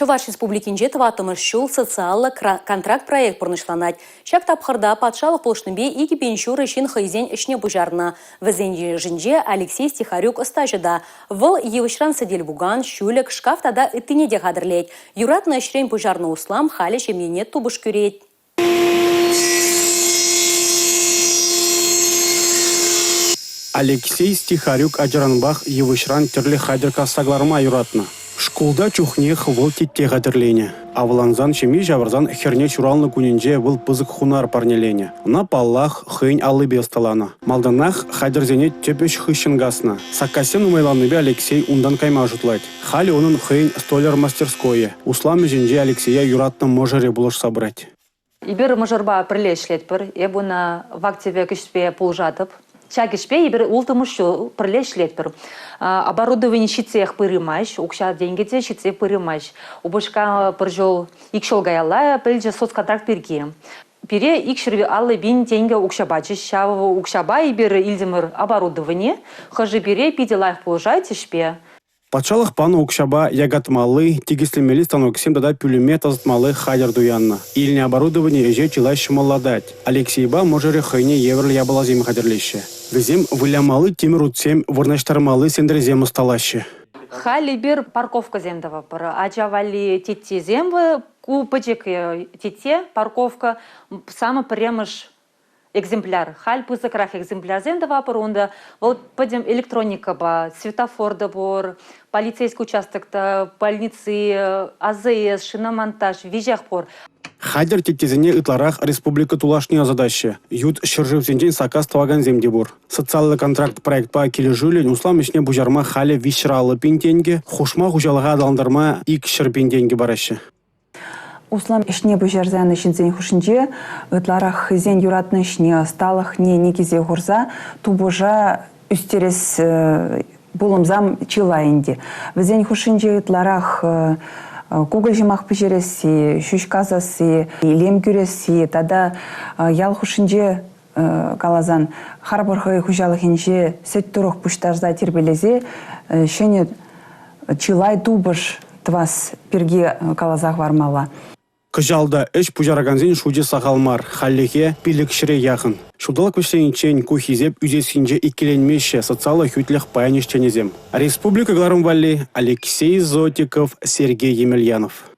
Чуваш республикинже таватымыр шул социаллы контракт проект пұрнышланат. Шак тапқырда патшалық полшныбе игі беншуры шин хайзен ішне бұжарына. Візен жінже Алексей Стихарюк стажыда. Выл евішран сәдел буган, шүлік, шкафтада үттіне де қадырлет. Юратны ішрен бұжарны услам халі шемлене тубыш көрет. Алексей Стихарюк ажаранбах евішран тірлі хайдырка сагларма юратны. Школда чухнех выл тетте қадырлене. Авланзан шеми жавырзан херне чуралны күнінже выл пызык хунар парнелене. На паллах хыйн аллы бесталана. Малданах хайдырзене тепеш хыщынгасна. Саккасен умайланыбе Алексей ундан кайма жутлать. Хали onun хыйн столяр мастерское. Услам жинже Алексея юратны можере булыш собрать. Ибір мұжырба бірлешлет бір, ебуна вактиве күшпе пулжатып. Чагишпе ибір ултымышу бірлешлет бір. Оборудование щитсех пырымаш, укша деньгите щитсех пырымаш. Убышка пыржол икшол гаялла, пыльже соцконтракт перги. Пере икшерви аллы бин деньги укшабачы, шавы укшаба ибір илдимыр оборудование, хожи пере пиделайх пулжайте шпе. Патшалық пану укшаба ягатмалы, тегислемели станоксем дада пулемет азатмалы хайдер дуянна. Ильне оборудование еже чилай шумалладать. Алексейба можере хыйне еврлі ябалазем хадерлеще. Везем вылямалы темір утсем вырнаштармалы сендерзем усталаще. Хали бир парковка земдова пыр. Аджавали тетте земвы, купачек тетте парковка самый премыш экземпляр. Халь пызыкрах экземпляр земдова пыр. Онда вот пойдем электроника ба, светофор да бор, полицейский участок-то, больницы, АЗС, шиномонтаж, вижах пор. Хайдер теттезіне ытларах республика тулашния задача. Ют шыржывсенжен сакас таваган земдебур. Социальный контракт проект по кележулен услам ишне бужарма халі вишралы пентенге, хушма хужалыға адаландарма ик шыр пентенге барашы. Услам ишне бужарзаны шинзен хушинже, ытларах зен юратны ишне сталых не негизе хурза, тубожа үстерес булымзам чилайынде. Візен хушинже ытларах Кугыл жимах пижересі, шүшказасы, лем күресі, тада ял хушинже калазан харбырхы хужалыхинже сөт тұруқ пұштарза тербелезе, шене чилай тубыш твас перге калазақ вармала. Кыжалда үш пужараганзен шуде сағалмар, халлеге пилік шіре яғын. Шудалық көшсенчен кухизеп үзесінже икеленмеші социалы хүтліх паяныш ченезем. Республика Гларым Валли, Алексей Зотиков, Сергей Емельянов.